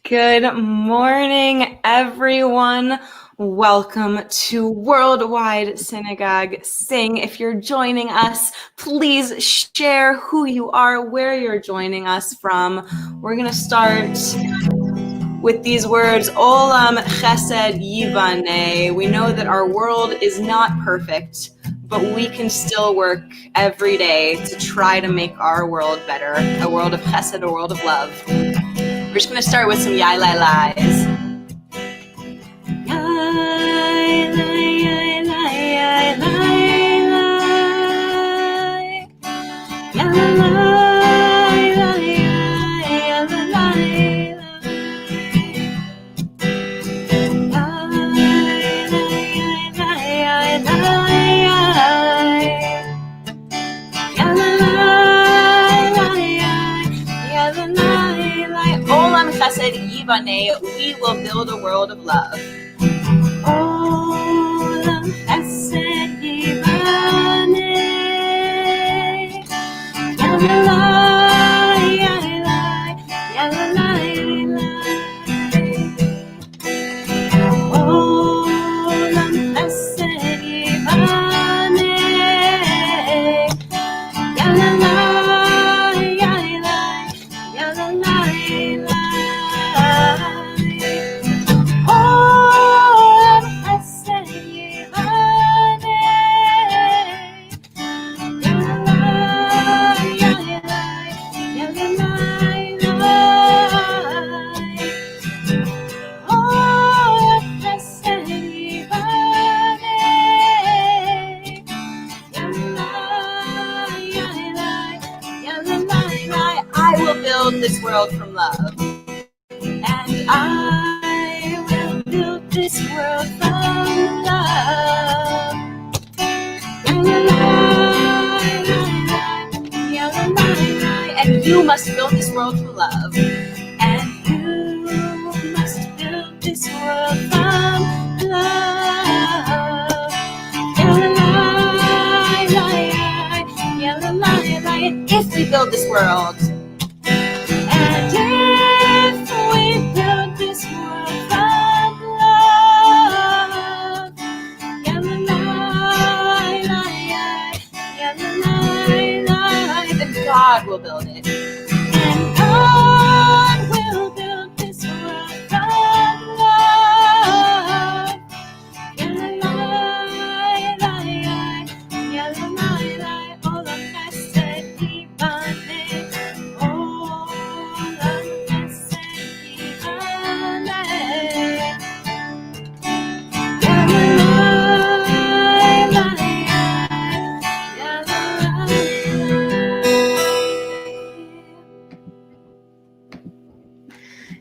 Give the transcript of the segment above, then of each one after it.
Good morning, everyone. Welcome to Worldwide Synagogue Sing. If you're joining us, please share who you are, where you're joining us from. We're going to start with these words, Olam Chesed Yivaneh. We know that our world is not perfect, but we can still work every day to try to make our world better, a world of chesed, a world of love. We're just going to start with some Yai Lai Lais. Yai Lai, Yai Lai, Yai Lai, Lai. Yai Lai, Lai, Yai Lai, Lai. Olam Chesed Yivaneh, we will build a world of love. Olam Chesed Yivaneh, Yalalai, Yalalai, Yalalai. Olam Chesed Yivaneh, Yalalai, Yalalai, Yalalai. I will build this world from love. And I will build this world from love. And you must build this world from love. And you must build this world from love. And if we build this world, and if we build this world from love, then God will build it. And God will build this world from love.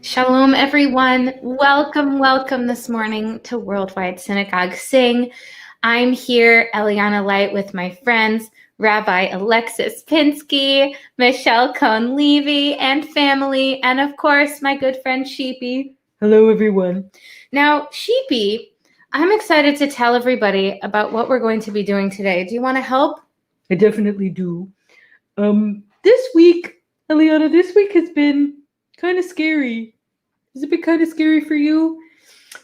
Shalom, everyone. Welcome this morning to Worldwide Synagogue Sing. I'm here, Eliana Light, with my friends, Rabbi Alexis Pinsky, Michelle Cohn Levy, and family, and of course, my good friend Sheepy. Hello, everyone. Now, Sheepy, I'm excited to tell everybody about what we're going to be doing today. Do you want to help? I definitely do. This week, Eliana, this week has been kind of scary. Has it been kind of scary for you?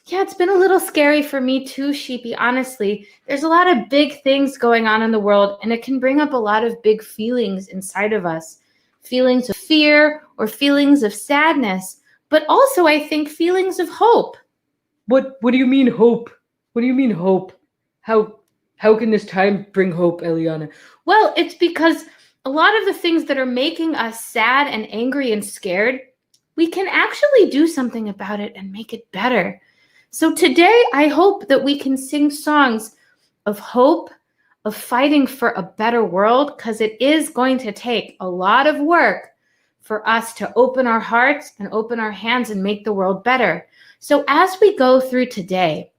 Yeah, it's been a little scary for me too, Sheepy, honestly. There's a lot of big things going on in the world, and it can bring up a lot of big feelings inside of us. Feelings of fear or feelings of sadness, but also, I think, feelings of hope. What do you mean hope? What do you mean hope? How can this time bring hope, Eliana? Well, it's because a lot of the things that are making us sad and angry and scared, we can actually do something about it and make it better. So today, I hope that we can sing songs of hope, of fighting for a better world, because it is going to take a lot of work for us to open our hearts and open our hands and make the world better. So as we go through today,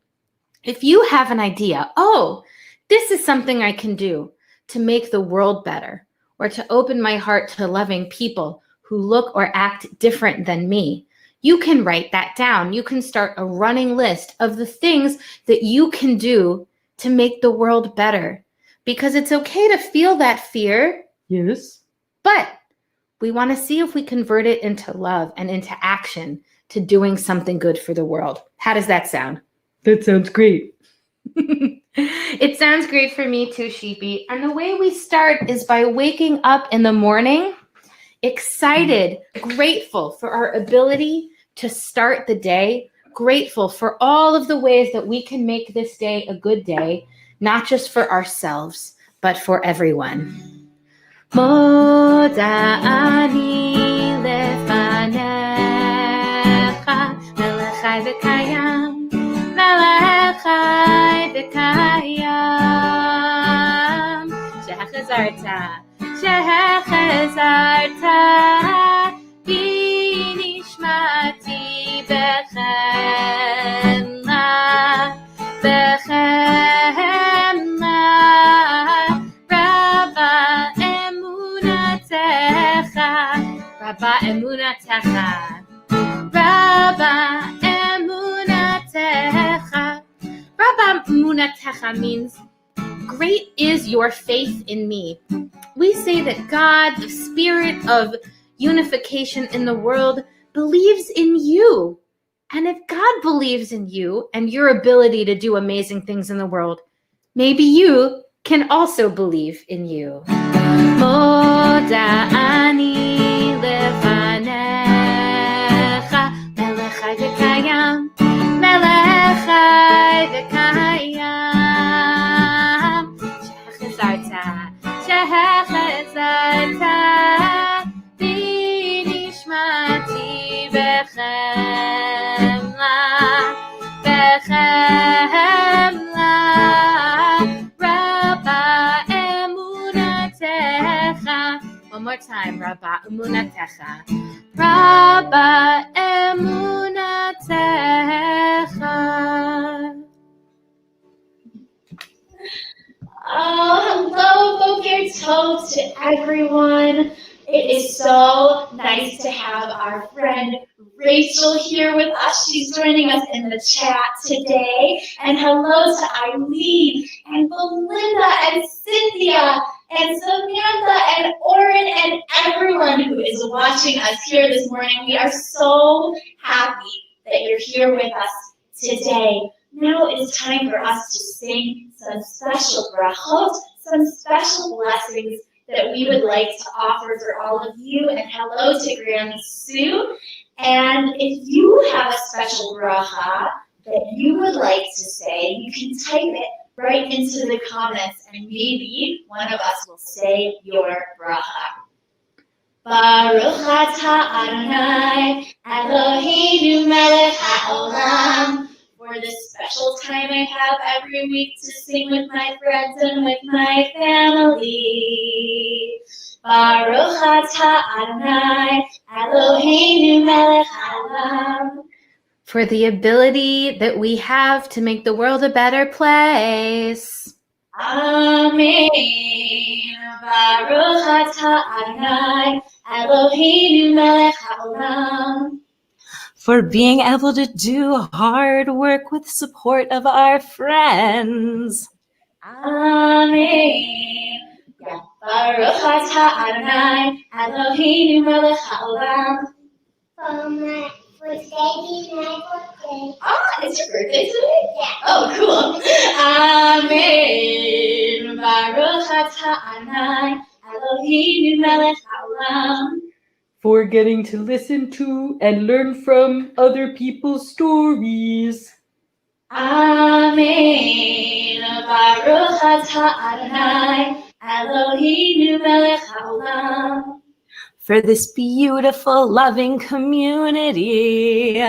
if you have an idea, oh, this is something I can do to make the world better, or to open my heart to loving people who look or act different than me, you can write that down. You can start a running list of the things that you can do to make the world better. Because it's okay to feel that fear. Yes. But We want to see if we convert it into love and into action to doing something good for the world. How does that sound? That sounds great. It sounds great for me too, Sheepy. And the way we start is by waking up in the morning, excited, grateful for our ability to start the day, grateful for all of the ways that we can make this day a good day, not just for ourselves, but for everyone. Moda ani lefanecha, melech chai v'kayam, melech chai v'kayam. Shehechazarta, binishmati bechemla, bechemla, Rabba emunatecha, Rabba emunatecha. Rabba emunatecha means great is your faith in me. We say that God, the spirit of unification in the world, believes in you. And if God believes in you and your ability to do amazing things in the world, maybe you can also believe in you. Moda ani lefanecha, melech chai v'kayam, melech chai v'kayam. Shehechazarta, binishmati bechemla, bechemla, Rabba emunatecha. One more time, Rabba emunatecha. Rabba emunatecha. Oh, hello, Boker Tov to everyone. It is so nice to have our friend Rachel here with us. She's joining us in the chat today. And hello to Eileen and Belinda and Cynthia and Samantha and Oren and everyone who is watching us here this morning. We are so happy that you're here with us today. Now it is time for us to sing some special brachot, some special blessings that we would like to offer for all of you. And hello to Granny Sue. And if you have a special bracha that you would like to say, you can type it right into the comments and maybe one of us will say your bracha. Baruch atah Adonai Eloheinu melech haolam. For this special time I have every week to sing with my friends and with my family. Baruch atah Adonai Eloheinu melech haolam. For the ability that we have to make the world a better place. Amen. Baruch atah Adonai Eloheinu melech haolam. For being able to do hard work with support of our friends. Amen. Baruch atah Adonai Eloheinu melech haolam. For today's my birthday. Ah, it's your birthday today? Yeah. Oh, cool. Amen. Baruch atah Adonai Eloheinu melech haolam. For getting to listen to and learn from other people's stories. Amen. Baruch atah Adonai Eloheinu melech haolam. For this beautiful, loving community.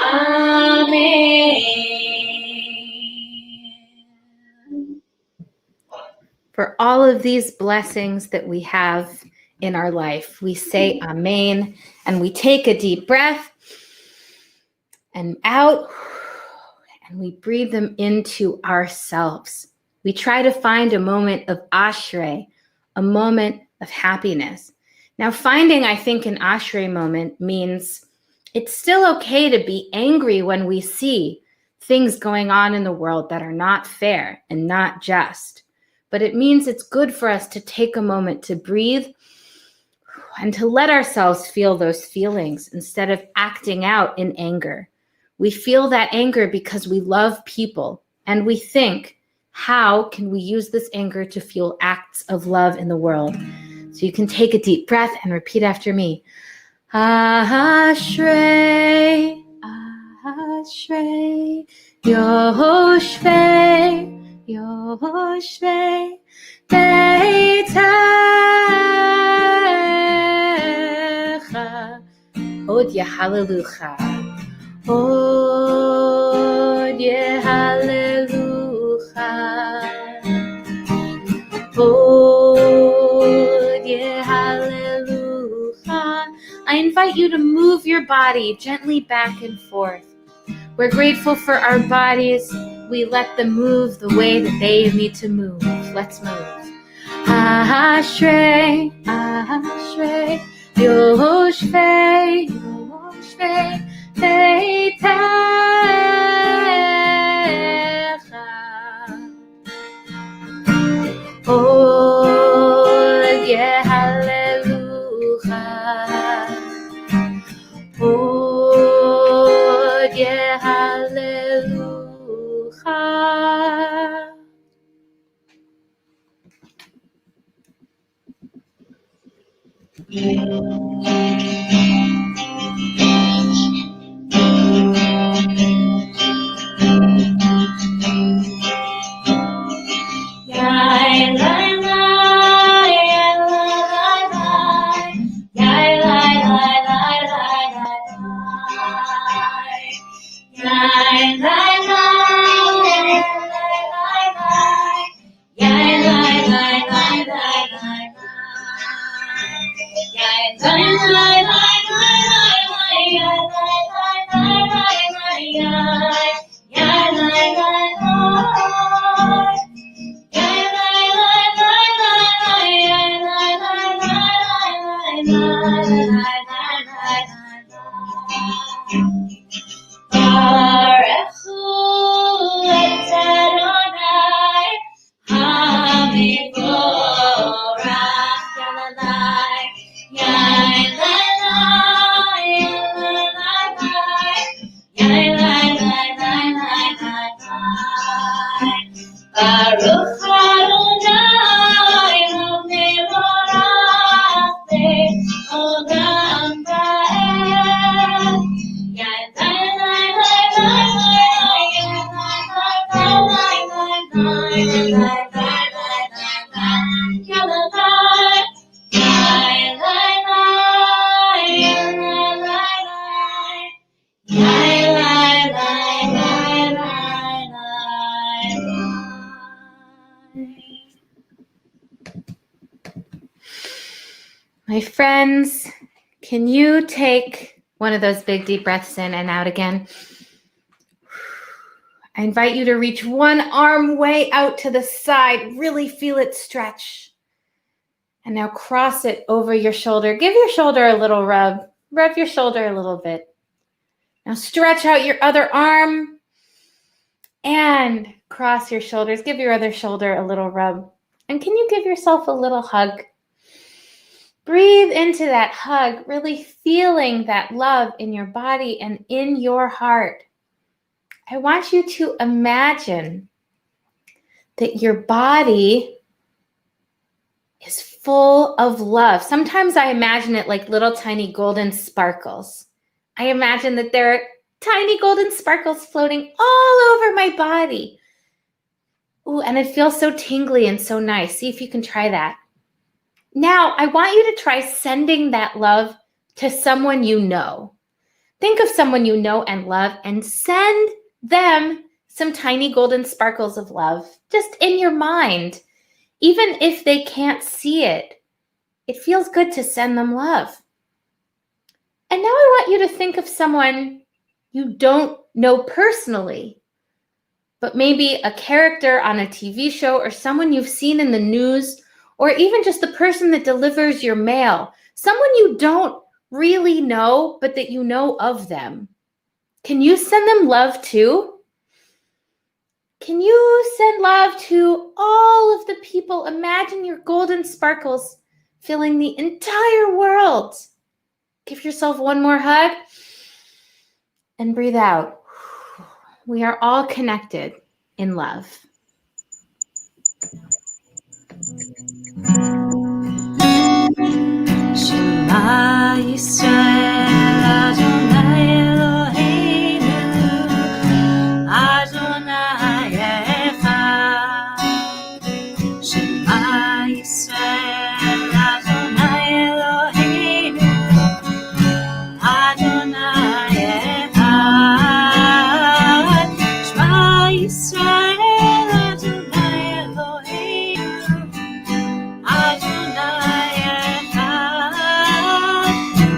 Amen. For all of these blessings that we have in our life, we say Amen, and we take a deep breath and out, and we breathe them into ourselves. We try to find a moment of ashrei, a moment of happiness. Now, finding, I think, an ashrei moment means it's still okay to be angry when we see things going on in the world that are not fair and not just. But it means it's good for us to take a moment to breathe And to let ourselves feel those feelings instead of acting out in anger. We feel that anger because we love people, and we think, how can we use this anger to fuel acts of love in the world? So you can take a deep breath and repeat after me. Ashrei, Ashrei, Yoshvei, Yoshvei, Beitecha, Od Yehallelujah, Od Yehallelujah, Od Yehallelujah. I invite you to move your body gently back and forth. We're grateful for our bodies. We let them move the way that they need to move. Let's move. Ashrei, Ashrei, Yoshvei, Yoshvei, Beitecha, Od Yehallelujah, Od Yehallelujah. My friends, can you take one of those big deep breaths in and out again? I invite you to reach one arm way out to the side. Really feel it stretch. And now cross it over your shoulder. Give your shoulder a little rub. Rub your shoulder a little bit. Now stretch out your other arm and cross your shoulders. Give your other shoulder a little rub. And can you give yourself a little hug? Breathe into that hug, really feeling that love in your body and in your heart. I want you to imagine that your body is full of love. Sometimes I imagine it like little tiny golden sparkles. I imagine that there are tiny golden sparkles floating all over my body. Ooh, and it feels so tingly and so nice. See if you can try that. Now, I want you to try sending that love to someone you know. Think of someone you know and love and send them some tiny golden sparkles of love just in your mind. Even if they can't see it, it feels good to send them love. And now I want you to think of someone you don't know personally, but maybe a character on a TV show or someone you've seen in the news, or even just the person that delivers your mail, someone you don't really know, but that you know of them. Can you send them love too? Can you send love to all of the people? Imagine your golden sparkles filling the entire world. Give yourself one more hug and breathe out. We are all connected in love. Shema Yisrael Adonai Eloheinu Adonai Echad. Shema Yisrael Adonai Eloheinu Adonai Echad. Shema Yisrael Adonai Eloheinu Adonai Echad.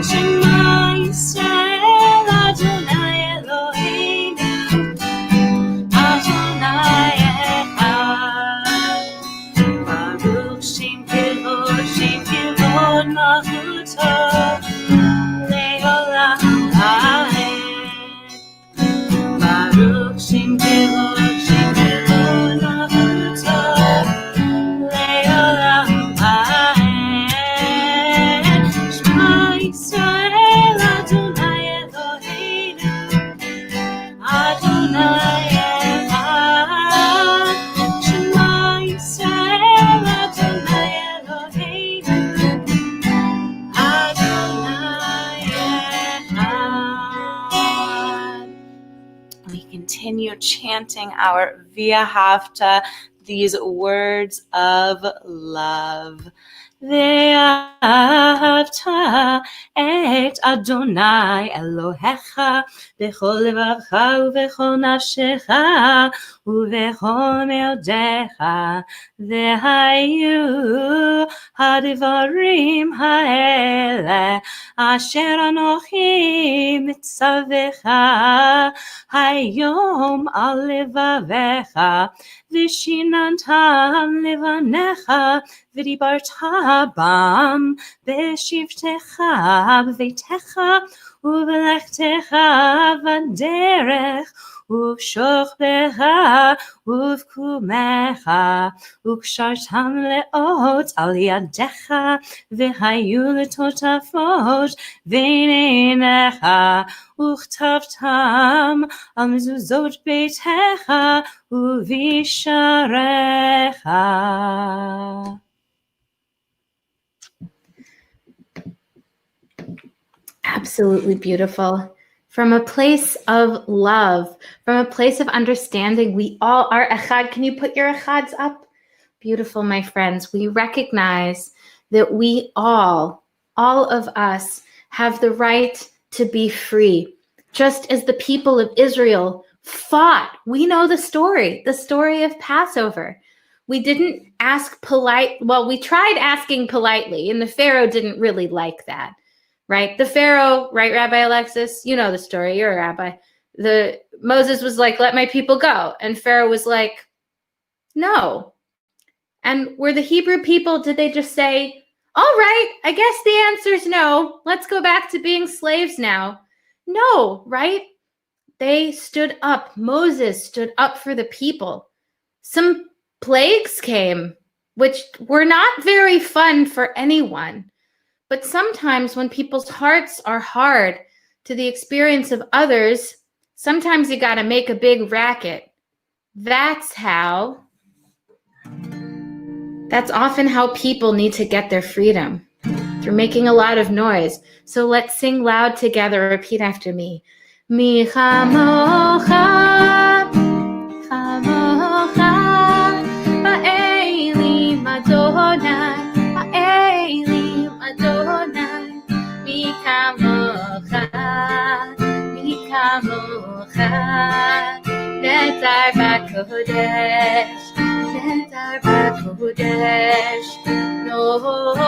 Shema Yisrael Adonai Eloheinu Adonai Echad. Baruch Shem Kivod Malchuto Le'olam Va'ed. Baruch Shem Kivod Malchuto Le'olam Va'ed. Shema Yisrael Adonai Eloheinu Adonai Echad. Shema Yisrael Adonai Eloheinu Adonai Echad. We continue chanting our V'ahavta, these words of love. Ve'ahavta et Adonai Elohecha b'chol levacha u'b'chol nafshecha u'b'chol me'odecha ve'hayu hadivarim ha'ele asher anochi mitzavecha hayom al levavecha v'shinantam levanecha v'dibarta bam b'shivtecha b'veitecha u'b'lechtecha v'derech u'b'shochbecha u'b'kumecha u'kshartam le'ot al yadecha v'hayu letotafot v'neinecha u'chtavtam al mezuzot beitecha u'visharecha. Absolutely beautiful. From a place of love, from a place of understanding, we all are echad. Can you put your echads up? Beautiful, my friends. We recognize that we all of us have the right to be free. Just as the people of Israel fought. We know the story of Passover. We didn't ask we tried asking politely, and the Pharaoh didn't really like that. Right? The Pharaoh, right, Rabbi Alexis? You know the story. You're a rabbi. Moses was like, let my people go. And Pharaoh was like, no. And were the Hebrew people, did they just say, all right, I guess the answer is no. Let's go back to being slaves now. No, right? They stood up. Moses stood up for the people. Some plagues came, which were not very fun for anyone. But sometimes when people's hearts are hard to the experience of others, sometimes you got to make a big racket. That's often how people need to get their freedom, through making a lot of noise. So let's sing loud together. Repeat after me. Mi chamocha, chamocha, ba'elim Adonai, ba'elim Adonai, mi kamocha, netar b'kodesh, netar b'kodesh, nora,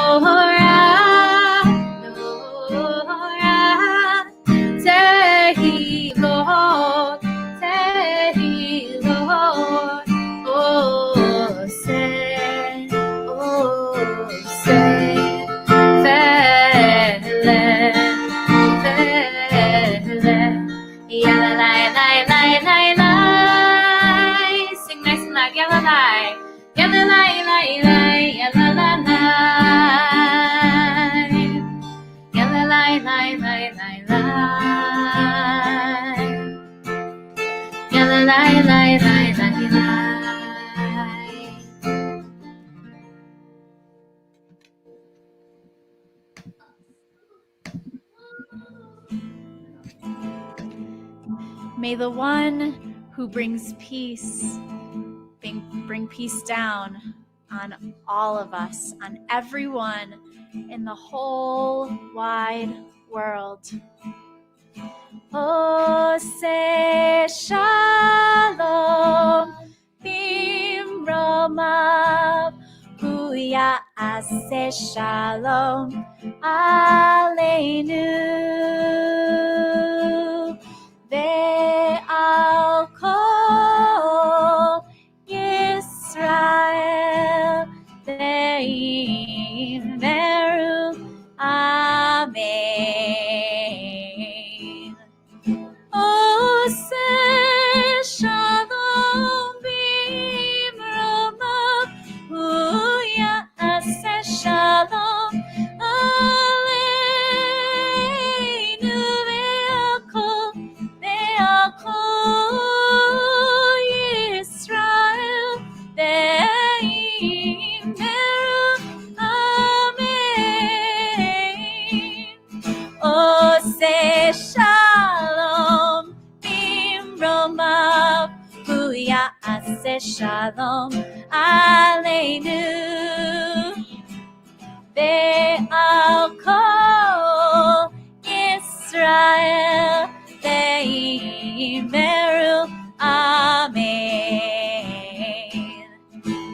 tehilot, sing nice and loud, yalalai, yalalai, yalalai, yalalai. May the one who brings peace bring peace down on all of us, on everyone in the whole wide world. Ose shalom bimromav hu ya'aseh shalom aleinu ve'al kol Yisrael ve'yimeru amen. Ose shalom bimromav hu ya'aseh shalom aleinu ve'al kol Yisrael ve'yimeru amen. Ose shalom bimromav hu ya'aseh shalom aleinu ve'al kol Yisrael ve'yimeru amen.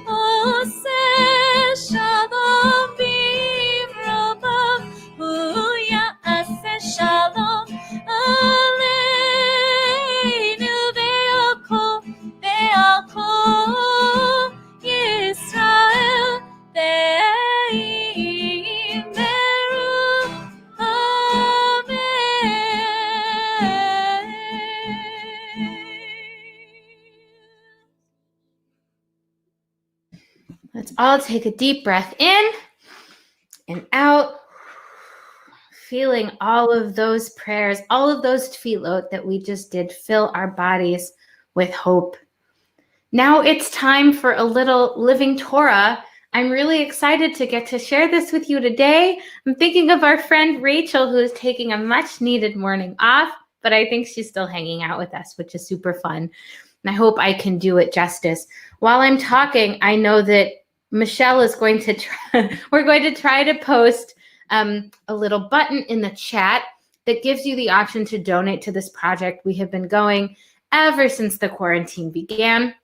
Ose shalom bimromav hu ya'aseh shalom aleinu ve'al kol Yisrael ve'yimeru amen. Let's all take a deep breath in and out, feeling all of those prayers, all of those tefillot that we just did fill our bodies with hope. Now it's time for a little living Torah. I'm really excited to get to share this with you today. I'm thinking of our friend Rachel, who is taking a much needed morning off, but I think she's still hanging out with us, which is super fun. And I hope I can do it justice. While I'm talking, I know that Michelle is going to try, we're going to try to post a little button in the chat that gives you the option to donate to this project. We have been going ever since the quarantine began.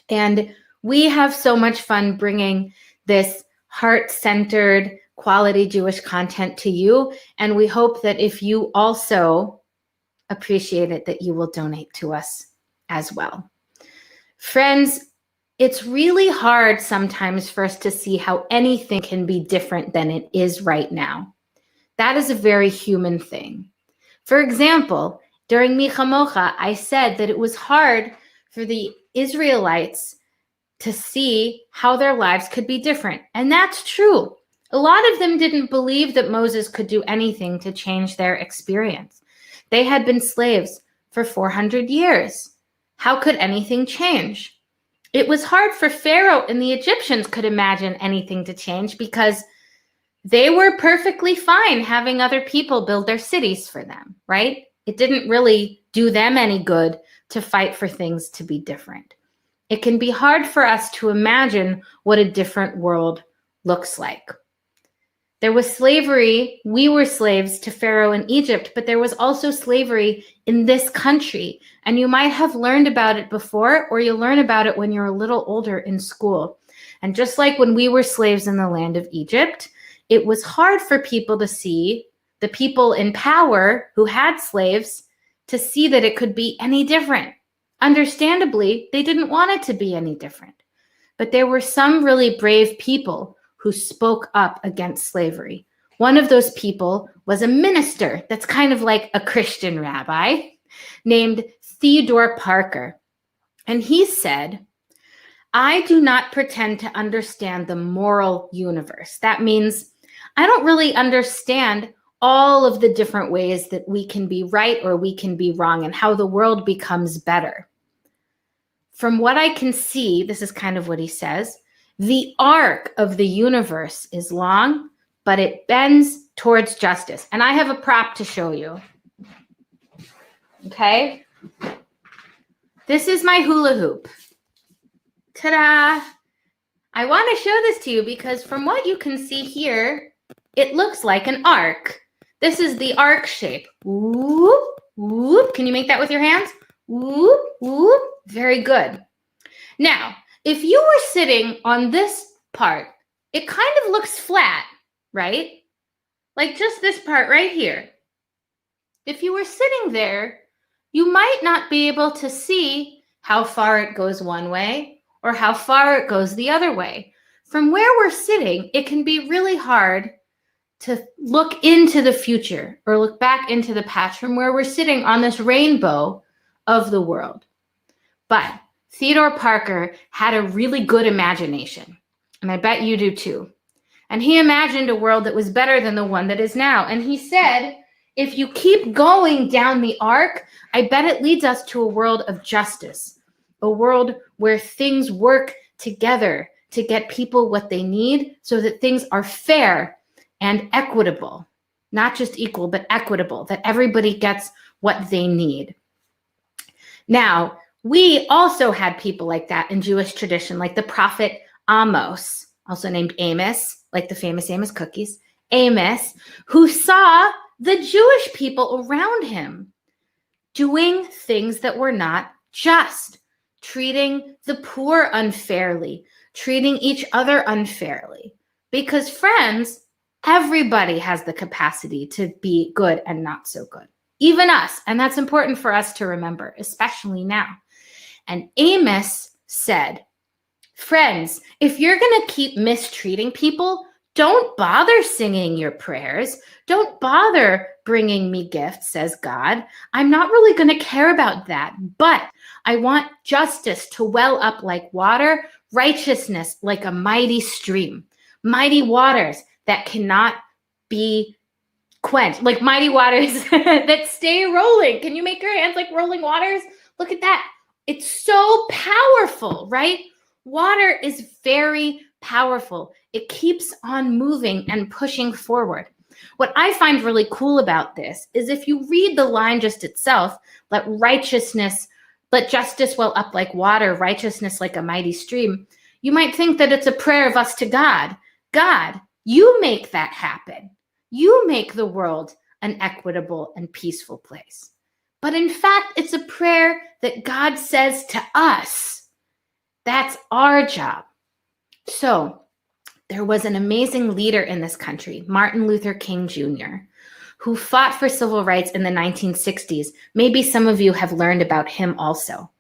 And we have so much fun bringing this heart-centered, quality Jewish content to you. And we hope that if you also appreciate it, that you will donate to us as well. Friends, it's really hard sometimes for us to see how anything can be different than it is right now. That is a very human thing. For example, during Mi Chamocha, I said that it was hard for the Israelites to see how their lives could be different. And that's true. A lot of them didn't believe that Moses could do anything to change their experience. They had been slaves for 400 years. How could anything change? It was hard for Pharaoh and the Egyptians could imagine anything to change because they were perfectly fine having other people build their cities for them, right? It didn't really do them any good to fight for things to be different. It can be hard for us to imagine what a different world looks like. There was slavery. We were slaves to Pharaoh in Egypt, but there was also slavery in this country. And you might have learned about it before, or you'll learn about it when you're a little older in school. And just like when we were slaves in the land of Egypt, it was hard for people to see, the people in power who had slaves, to see that it could be any different. Understandably, they didn't want it to be any different. But there were some really brave people who spoke up against slavery. One of those people was a minister that's kind of like a Christian rabbi named Theodore Parker. And he said, "I do not pretend to understand the moral universe." That means I don't really understand all of the different ways that we can be right or we can be wrong and how the world becomes better. From what I can see, this is kind of what he says, the arc of the universe is long, but it bends towards justice. And I have a prop to show you. Okay? This is my hula hoop. Ta-da! I want to show this to you because from what you can see here, it looks like an arc. This is the arc shape. Whoop, whoop. Can you make that with your hands? Whoop, whoop. Very good. Now, if you were sitting on this part, it kind of looks flat, right? Like just this part right here. If you were sitting there, you might not be able to see how far it goes one way or how far it goes the other way. From where we're sitting, it can be really hard to look into the future or look back into the past from where we're sitting on this rainbow of the world. But Theodore Parker had a really good imagination, and I bet you do too. And he imagined a world that was better than the one that is now. And he said, if you keep going down the arc, I bet it leads us to a world of justice, a world where things work together to get people what they need so that things are fair and equitable, not just equal, but equitable, that everybody gets what they need. Now, we also had people like that in Jewish tradition, like the prophet Amos, also named Amos, like the famous Amos cookies, Amos, who saw the Jewish people around him doing things that were not just, treating the poor unfairly, treating each other unfairly. Because friends, everybody has the capacity to be good and not so good, even us. And that's important for us to remember, especially now. And Amos said, friends, if you're going to keep mistreating people, don't bother singing your prayers. Don't bother bringing me gifts, says God. I'm not really going to care about that, but I want justice to well up like water, righteousness like a mighty stream, mighty waters that cannot be quenched, like mighty waters that stay rolling. Can you make your hands like rolling waters? Look at that. It's so powerful, right? Water is very powerful. It keeps on moving and pushing forward. What I find really cool about this is if you read the line just itself, let justice well up like water, righteousness like a mighty stream, you might think that it's a prayer of us to God. God, you make that happen. You make the world an equitable and peaceful place. But in fact, it's a prayer that God says to us. That's our job. So there was an amazing leader in this country, Martin Luther King Jr., who fought for civil rights in the 1960s. Maybe some of you have learned about him also.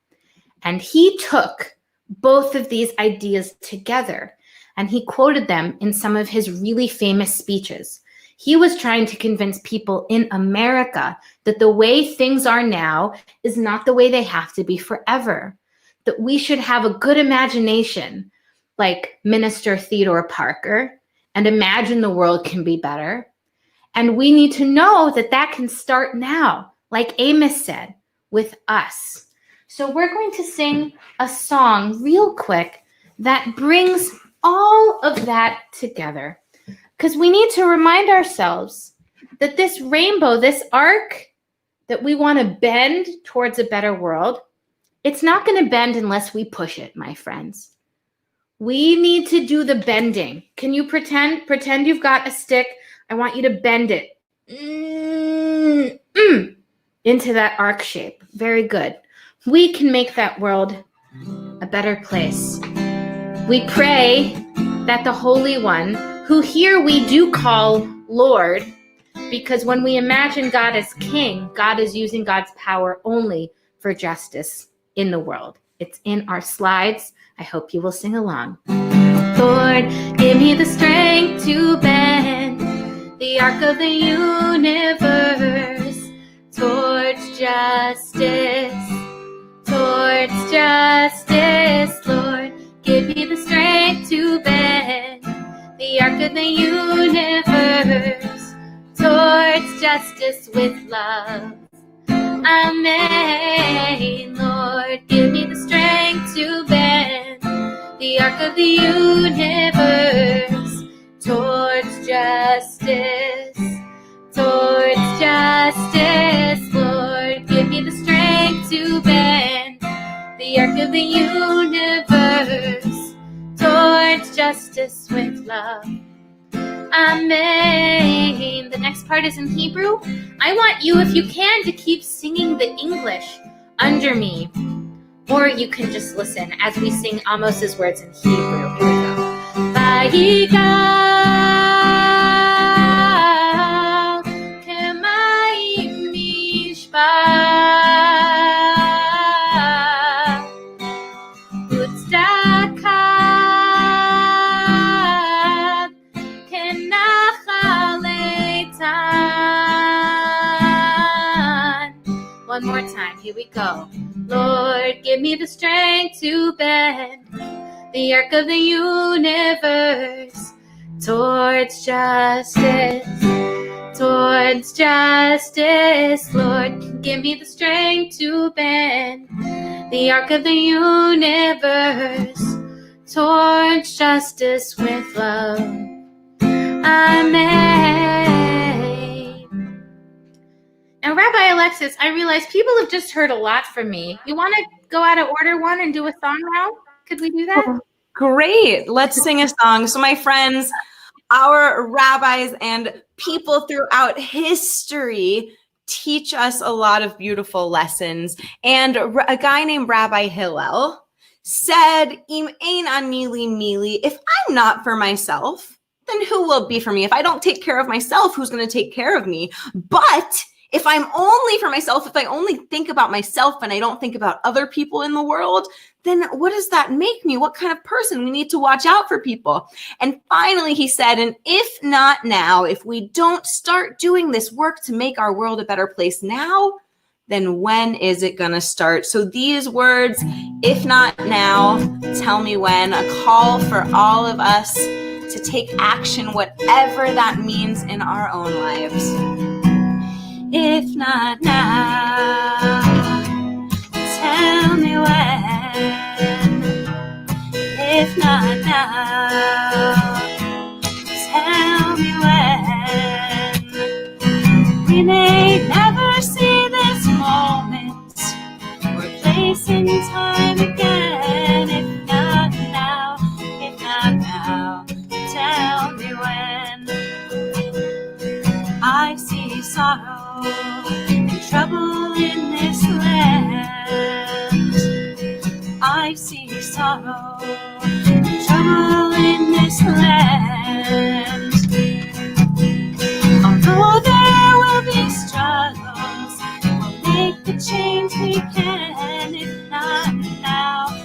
And he took both of these ideas together and he quoted them in some of his really famous speeches. He was trying to convince people in America that the way things are now is not the way they have to be forever, that we should have a good imagination like Minister Theodore Parker and imagine the world can be better. And we need to know that that can start now, like Amos said, with us. So we're going to sing a song real quick that brings all of that together. Because we need to remind ourselves that this rainbow, this arc that we want to bend towards a better world, it's not going to bend unless we push it, my friends. We need to do the bending. Can you pretend you've got a stick? I want you to bend it into that arc shape. Very good. We can make that world a better place. We pray that the Holy One, who here we do call Lord, because when we imagine God as King, God is using God's power only for justice in the world. It's in our slides. I hope you will sing along. Lord, give me the strength to bend the arc of the universe towards justice, Lord. Give me the strength to bend the arc of the universe towards justice with love. Amen. Lord, give me the strength to bend the arc of the universe towards justice, Lord. Give me the strength to the arc of the universe, towards justice with love. Amen. The next part is in Hebrew. I want you, if you can, to keep singing the English under me. Or you can just listen as we sing Amos's words in Hebrew. Here we go. Vayigal kemayim mishpat utzdakat kenachal eitan. One more time. Here we go. Lord, give me the strength to bend the arc of the universe towards justice, towards justice. Lord, give me the strength to bend the arc of the universe towards justice with love. Amen. Now, Rabbi Alexis, I realize people have just heard a lot from me. You want to go out of order one and do a song now? Could we do that? Great. Let's sing a song. So my friends, our rabbis and people throughout history teach us a lot of beautiful lessons. And a guy named Rabbi Hillel said, Im ein ani li mili, if I'm not for myself, then who will be for me? If I don't take care of myself, who's going to take care of me? But if I'm only for myself, if I only think about myself and I don't think about other people in the world, then what does that make me? What kind of person? We need to watch out for people. And finally, he said, and if not now, if we don't start doing this work to make our world a better place now, then when is it going to start? So these words, if not now, tell me when, a call for all of us to take action, whatever that means in our own lives. If not now, tell me when. If not now, tell me when. We may never see this moment or place in time again. If not now, tell me when. I see sorrow and trouble in this land. I see sorrow and trouble in this land. Although there will be struggles, we'll make the change we can. If not now,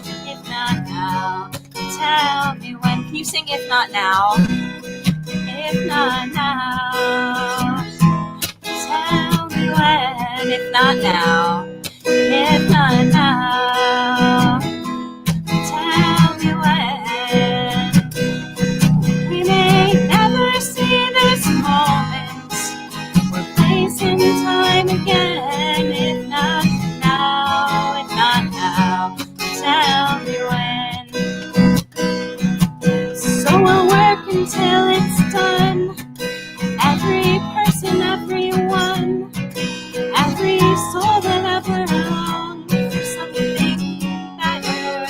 tell me when. Can you sing If Not Now? If not now, tell me when. If not now, if not now, tell me when. We may never see this moment or place in time again. If not now, tell me when. So we'll work until it's done. Every person, everyone, every soul that ever belonged for something better,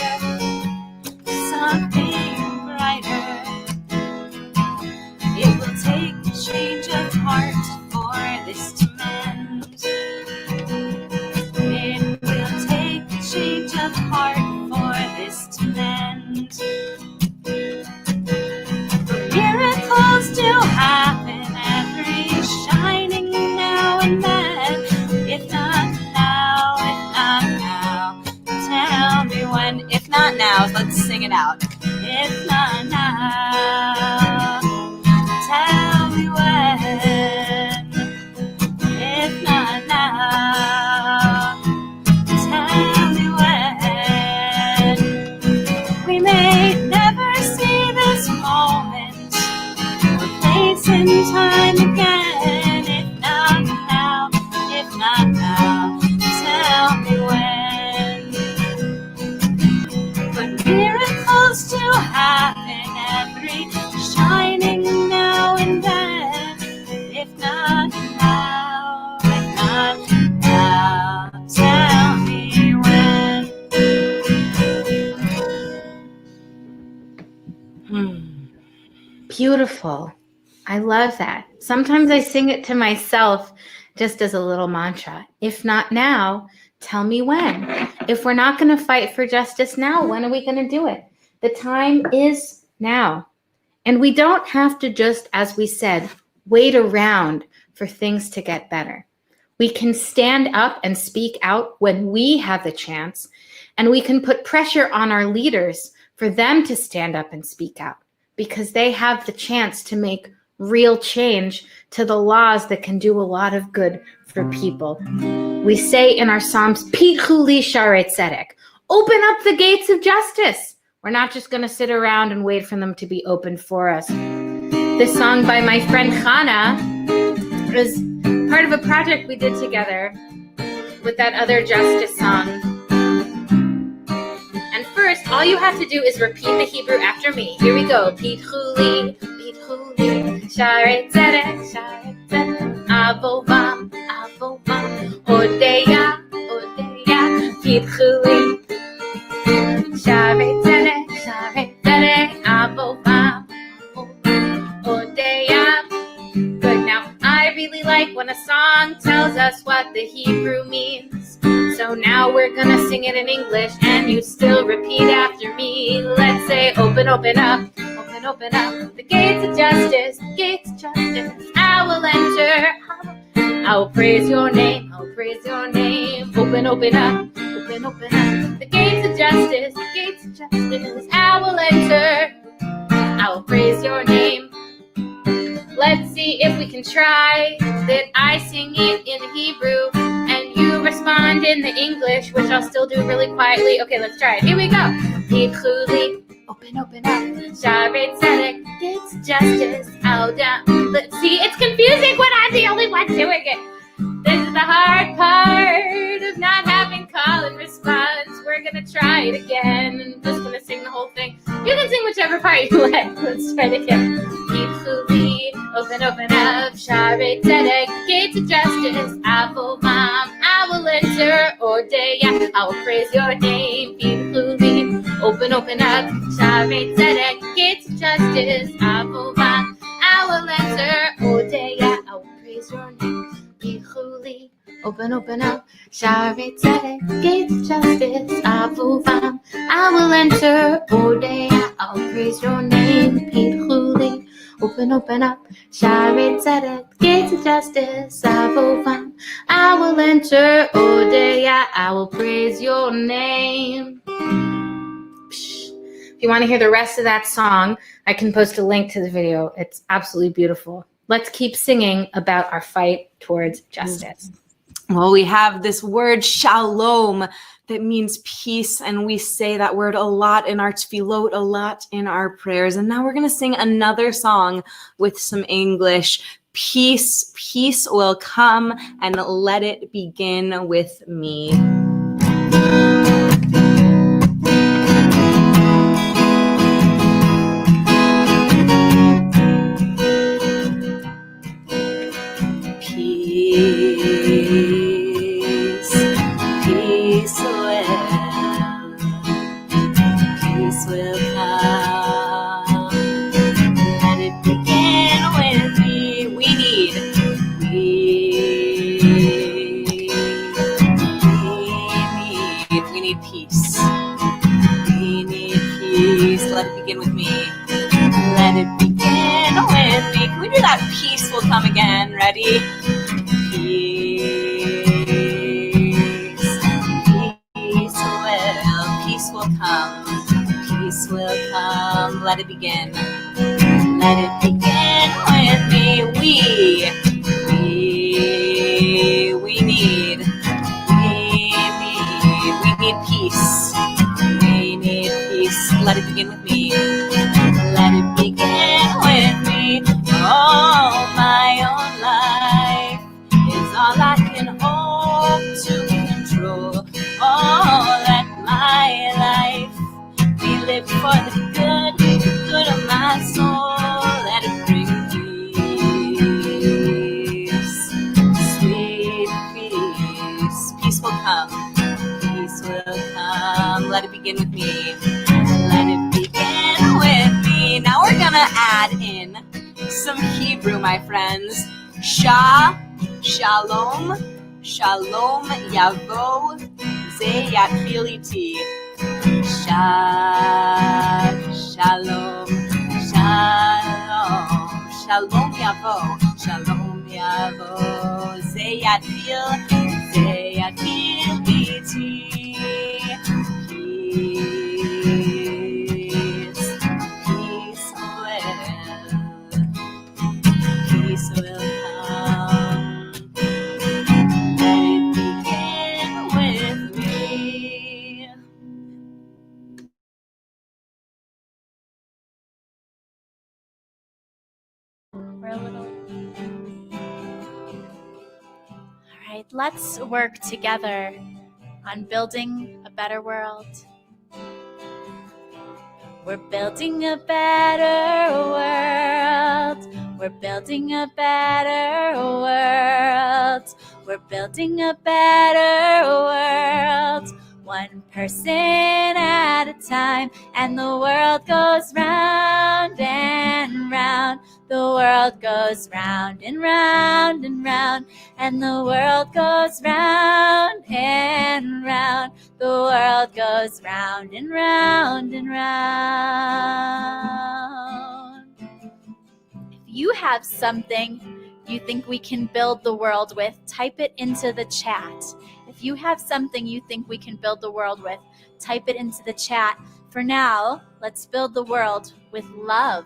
something brighter. It will take a change of heart for this to mend. It will take a change of heart for this to mend. Miracles do happen every shining now and then. If not now, tell me when. If not now, let's sing it out. If not now, tell me when. If not now, tell me when. We may never see this moment or place in time again. If not now, tell me when. But miracles beautiful. I love that. Sometimes I sing it to myself just as a little mantra. If not now, tell me when. If we're not going to fight for justice now, when are we going to do it? The time is now. And we don't have to just, as we said, wait around for things to get better. We can stand up and speak out when we have the chance, and we can put pressure on our leaders for them to stand up and speak out because they have the chance to make real change to the laws that can do a lot of good for people. We say in our Psalms, Pitchu li sharei tzedek, open up the gates of justice. We're not just going to sit around and wait for them to be opened for us. This song by my friend Chana is part of a project we did together with that other justice song. And first, all you have to do is repeat the Hebrew after me. Here we go. Pitchu li, sharei tzedek, avovam, odeya, pitchu li, sharei tzedek, avovam, odeya. Good. Now, I really like when a song tells us what the Hebrew means. So now we're gonna sing it in English, and you still repeat after me. Let's say, open, open up. Open up the gates of justice, I will enter. I will praise your name, Open, open up the gates of justice, I will enter. I will praise your name. Let's see if we can try that. I sing it in Hebrew and you respond in the English, which I'll still do really quietly. Okay, let's try it. Here we go. Open up, sharei tzedek, gates of justice, out down. Let's see, it's confusing when I'm the only one doing it. This is the hard part of not having call and response. We're gonna try it again. I'm just gonna sing the whole thing. You can sing whichever part you like. Let's try it again. Open up, sharei tzedek, gates of justice, avovam, I will enter, odeya, I will praise your name, open up, sharei tzedek, gates of justice, avovam, I will enter, odeya, I will praise your name, open up, sharei tzedek, gates of justice, avovam, I will enter, odeya, I will praise your name, open up, sharei tzedek, gates of justice, avovam, I will enter, odeya, I will praise your name. If you want to hear the rest of that song, I can post a link to the video. It's absolutely beautiful. Let's keep singing about our fight towards justice. Well, we have this word shalom that means peace, and we say that word a lot in our tefillot, a lot in our prayers. And now we're going to sing another song with some English. Peace, peace will come, and let it begin with me. Let it begin with me. Let it begin with me. Can we do that? Peace will come again. Ready? Peace will come. Peace will come. Let it begin. Let it begin with me. We need peace. Let it begin with me. Let it begin with me. Oh, my own life is all I can hope to control. Oh, let my life be lived for the good of my soul. Let it bring peace, sweet peace. Peace will come. Peace will come. Let it begin with me. Let it begin with me. Now we're gonna add in some Hebrew, my friends. Shalom, shalom yavo, ze yatchil iti. Shalom, shalom yavo, ze yatchil iti. Peace will come. Let it begin with me. We're a little. All right, let's work together on building a better world. We're building a better world. We're building a better world. We're building a better world. One person at a time, and the world goes round and round. The world goes round and round and round, and the world goes round and round. The world goes round and round and round. If you have something you think we can build the world with, type it into the chat. If you have something you think we can build the world with, type it into the chat. For now, let's build the world with love.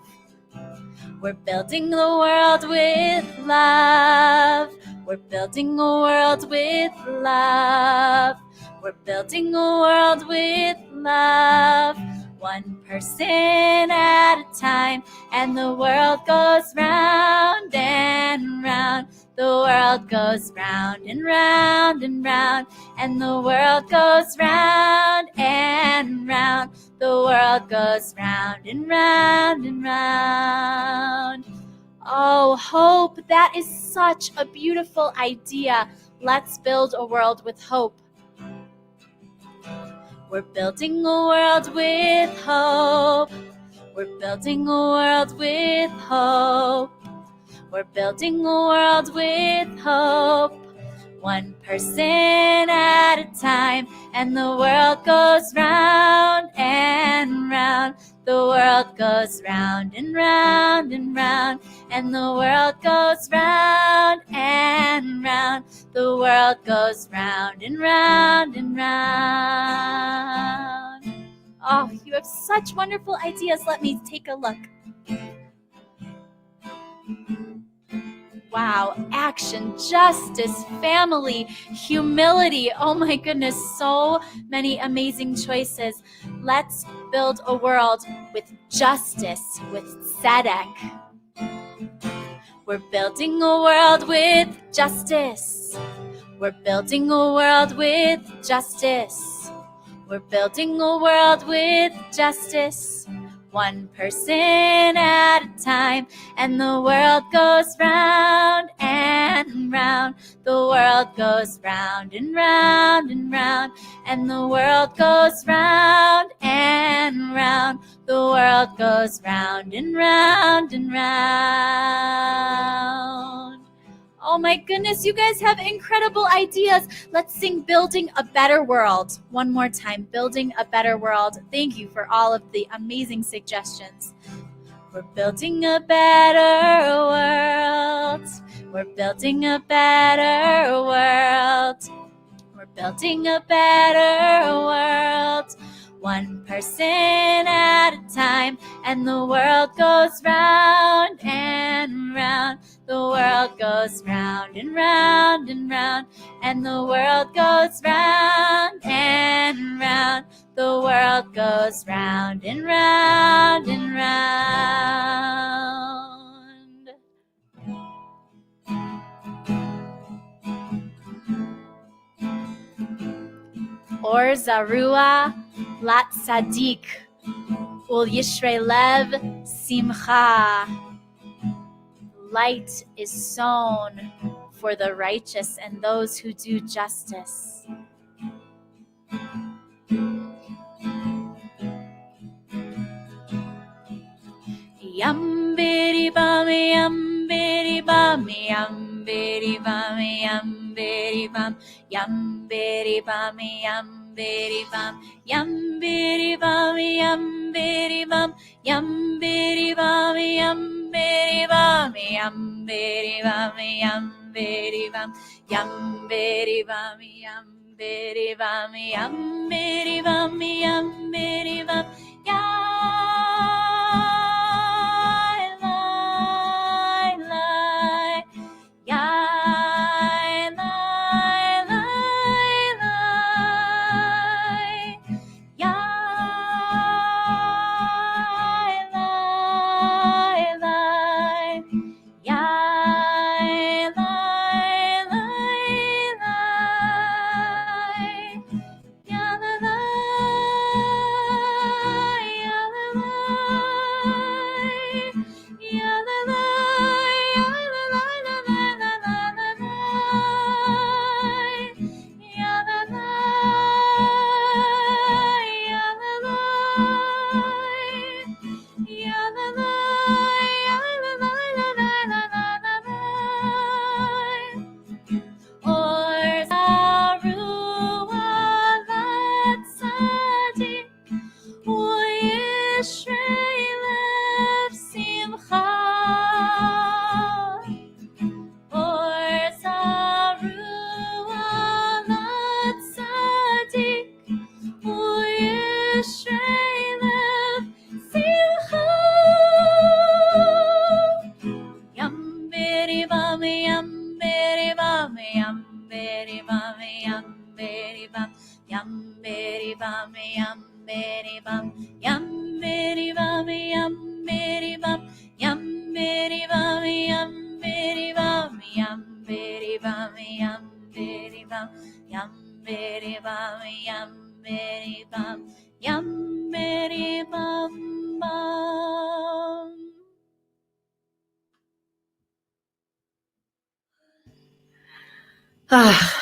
We're building the world with love. We're building a world with love. We're building a world with love. One person at a time, and the world goes round and round. The world goes round and round and round, and the world goes round and round. The world goes round and round and round. Oh, hope, that is such a beautiful idea. Let's build a world with hope. We're building a world with hope. We're building a world with hope. We're building a world with hope. One person at a time, and the world goes round and round. The world goes round and round and round, and the world goes round and round. The world goes round and round and round. Oh, you have such wonderful ideas. Let me take a look. Wow, action, justice, family, humility. Oh my goodness, so many amazing choices. Let's build a world with justice, with tzedek. We're building a world with justice. We're building a world with justice. We're building a world with justice. One person at a time, and the world goes round and round. The world goes round and round and round, and the world goes round and round. The world goes round and round and round. Oh my goodness, you guys have incredible ideas. Let's sing Building a Better World one more time. Building a Better World. Thank you for all of the amazing suggestions. We're building a better world. We're building a better world. We're building a better world. One person at a time, and the world goes round and round. The world goes round and round and round, and the world goes round and round. The world goes round and round and round. Or Zarua Lat Sadik Ul Yishrei Lev Simcha. Light is sown for the righteous and those who do justice. Yam bidi bum, yum bidi bum, yum bidi bum, yum bidi bum, yum bidi bum, yum bidi bum, yum bidi bum, yum bidi bum, yum bidi bum, yum bidi bum, yum bidi bum, yum bidi bum, yum bidi bum, yum bidi bum, yum bidi bum, yum bidi bum,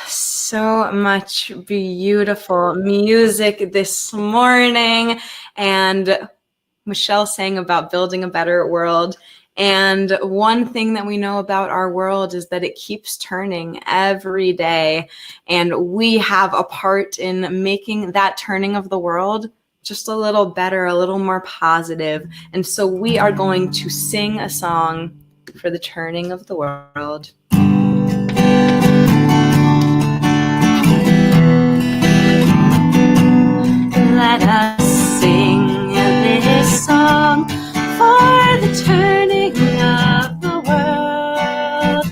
So much beautiful music this morning. And Michelle sang about building a better world. And one thing that we know about our world is that it keeps turning every day. And we have a part in making that turning of the world just a little better, a little more positive. And so we are going to sing a song for the turning of the world. Let us sing this song for the turning of the world,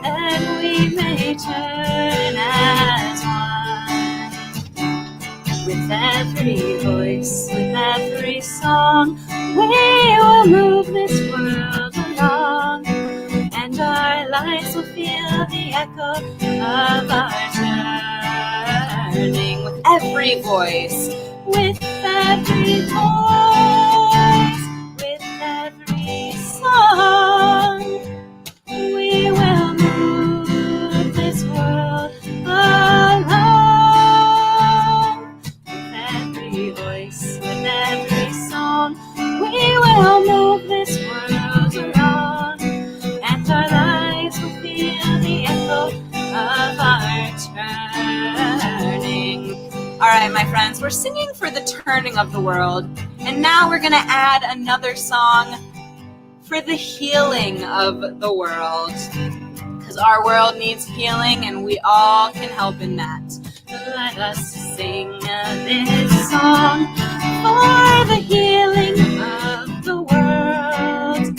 that we may turn as one. With every voice, with every song, we will move this world along, and our lives will feel the echo of our turning. With every voice, with every voice, with every song, we will move this world along. With every voice, with every song, we will move this world along, and our lives will feel the echo of our turning. All right, my friends, we're singing for the turning of the world, and now we're going to add another song for the healing of the world, because our world needs healing, and we all can help in that. Let us sing this song for the healing of the world,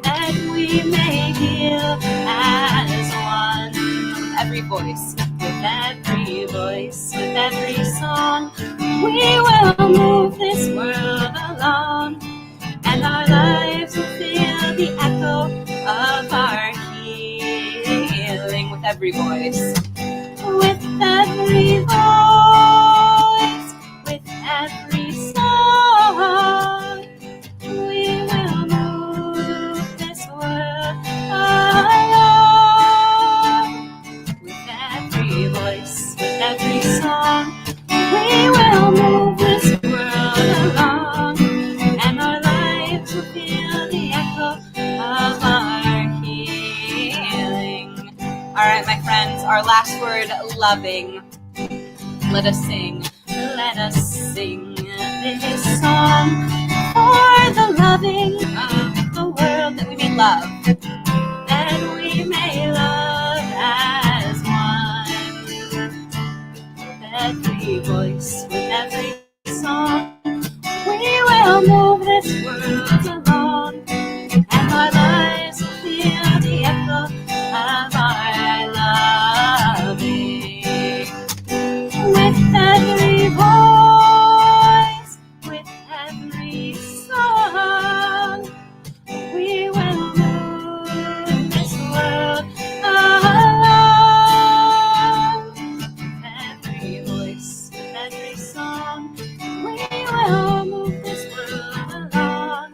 that we may heal as one. With every voice, with every voice, with every song, we will move this world along, and our lives will feel the echo of our healing. With every voice, with every voice, with every song, we will move this world along. With every voice, with every song, we will move this world along, and our lives will feel the echo right, my friends, our last word, loving. Let us sing. Let us sing this song for the loving of the world, that we may love, that we may love as one. With every voice, with every song, we will move this world along, and our lives will feel the echo of our loving. With every voice, with every song, we will move this world along. With every voice, with every song, we will move this world along,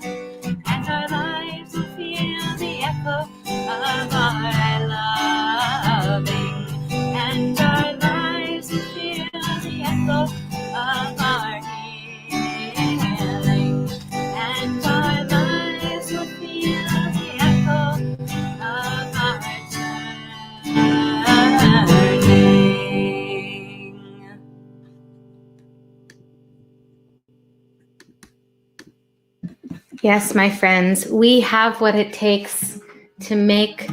and our lives will feel the echo of our loving, and our lives will feel the echo of our healing, and our lives will feel the echo of our turning. Yes, my friends, we have what it takes to make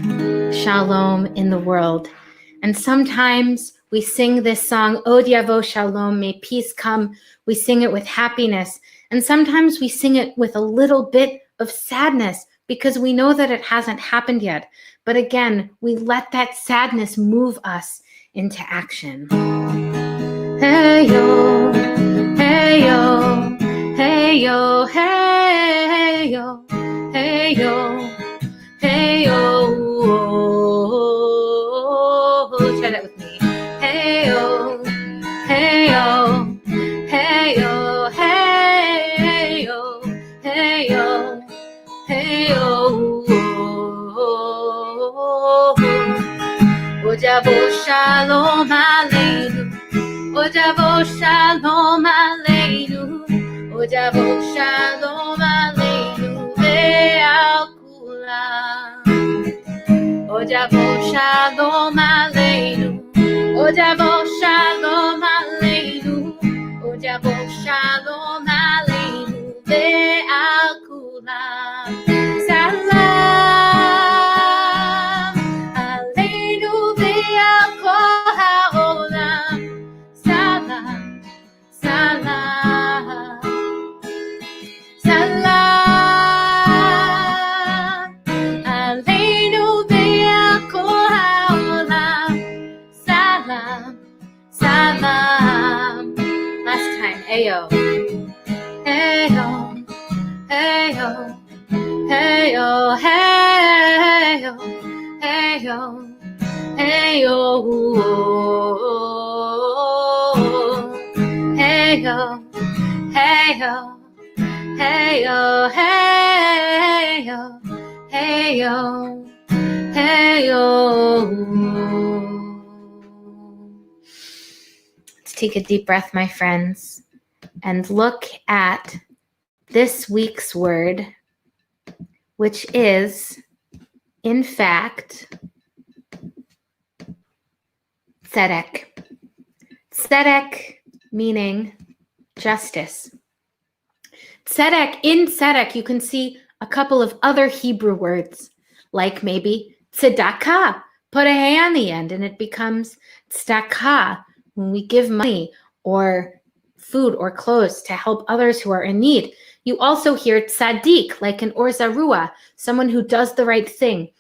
shalom in the world. And sometimes we sing this song, Od Yavo Shalom, may peace come. We sing it with happiness. And sometimes we sing it with a little bit of sadness because we know that it hasn't happened yet. But again, we let that sadness move us into action. Hey yo, hey yo, hey yo, hey yo, hey yo, hey yo. Try that with me. Hey yo, hey yo, hey yo, hey yo, hey yo, hey yo. Ojavo shalom aleinu. Ojavo shalom aleinu. Ojavo shalom aleinu ve'al kulam. Ojavo shalom aleinu. Ojavo shalom aleinu. Ojavo shalom aleinu ve'al kulam. Salam aleinu ve'al kol ha'olam. Salam, salam, salam aleinu ve'al kol ha'olam. Salam, salam. Last time, ayo, ayo, ayo, ayo, ayo, ayo, ayo, ayo, ayo, ayo, ayo, ayo, ayo. Let's take a deep breath, my friends, and look at this week's word, which is, in fact, tzedek. Tzedek meaning justice. Tzedek, in tzedek, you can see a couple of other Hebrew words, like maybe tzedakah. Put a hay on the end and it becomes tzedakah, when we give money or food or clothes to help others who are in need. You also hear tzaddik, like an or zarua, someone who does the right thing.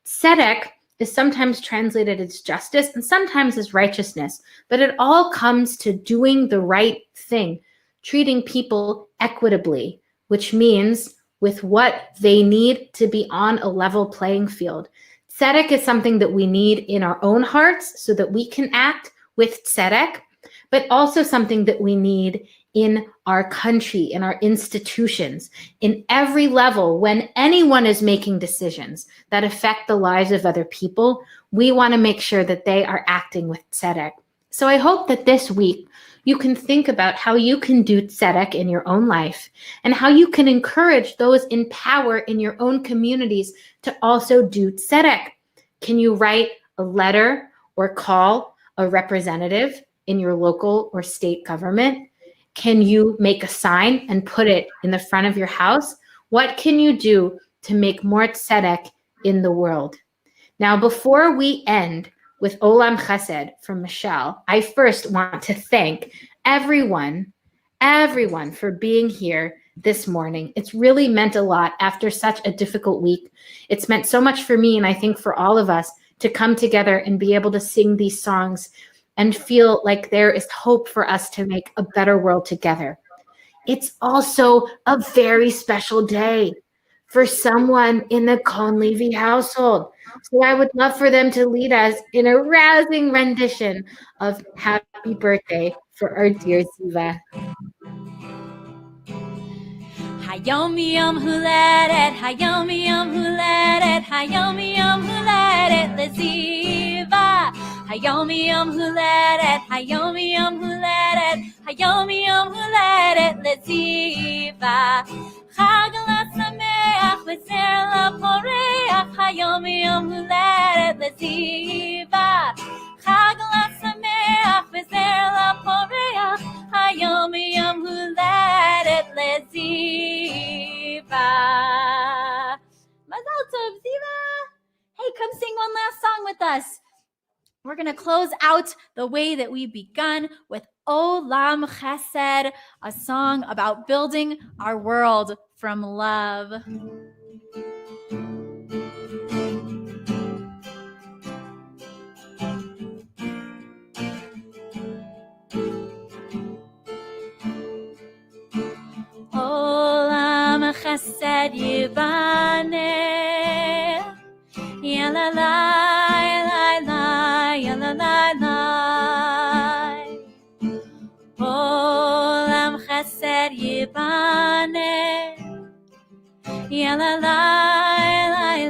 Tzedek is sometimes translated as justice and sometimes as righteousness, but it all comes to doing the right thing, treating people equitably, which means with what they need to be on a level playing field. Tzedek is something that we need in our own hearts so that we can act with tzedek, but also something that we need in our country, in our institutions, in every level. When anyone is making decisions that affect the lives of other people, we want to make sure that they are acting with tzedek. So I hope that this week you can think about how you can do tzedek in your own life and how you can encourage those in power in your own communities to also do tzedek. Can you write a letter or call a representative in your local or state government? Can you make a sign and put it in the front of your house? What can you do to make more tzedek in the world? Now, before we end with Olam Chesed from Michelle, I first want to thank everyone for being here this morning. It's really meant a lot after such a difficult week. It's meant so much for me, and I think for all of us, to come together and be able to sing these songs and feel like there is hope for us to make a better world together. It's also a very special day for someone in the Cohn Levy household. So I would love for them to lead us in a rousing rendition of Happy Birthday for our dear Ziva. Hayom yom huledet, hayom yom huledet, hayom yom huledet leZiva. Hayom yom huledet, hayom yom huledet, hayom yom huledet leZiva. Chag lasameach v'zer laporeach, hayom yom huledet leZiva. Chag lasameach v'zer laporeach, hayom yom huledet leZiva. Mazal tov, Ziva. Hey, come sing one last song with us. We're going to close out the way that we begun with Olam Chesed, a song about building our world from love. Olam Chesed Yibaneh, Yalalai, Lai, Yalalai. Olam Chesed Yibaneh, Yalalai,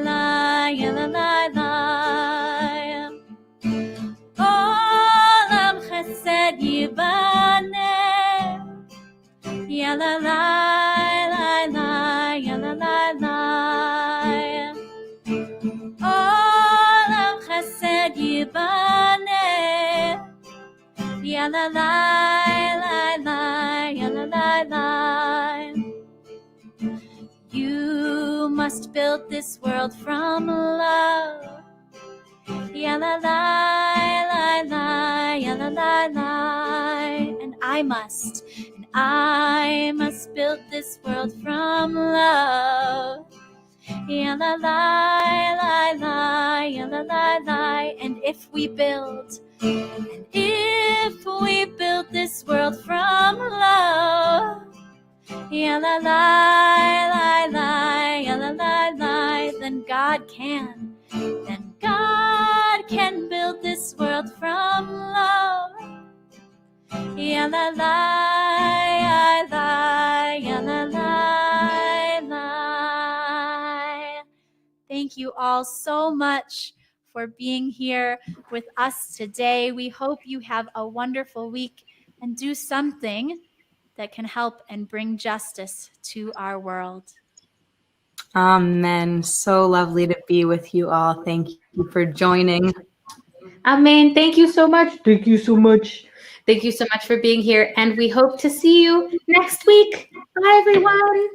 Lai, Yalalai. Olam Chesed Yibaneh, Yalalai, Yalalai. Olam Chesed Yibaneh, Yalalai, Yalalai. You must build this world from love. Yalalai, Yalalai. And I must build this world from love. Yalalai, Yalalai. And if we build this world from love, Yalalai, Yalalai, then God can build this world from love. Yalalai, Yalalai. Thank you all so much for being here with us today. We hope you have a wonderful week and do something that can help and bring justice to our world. Amen. So lovely to be with you all. Thank you for joining. Amen. Thank you so much. Thank you so much. Thank you so much for being here. And we hope to see you next week. Bye, everyone.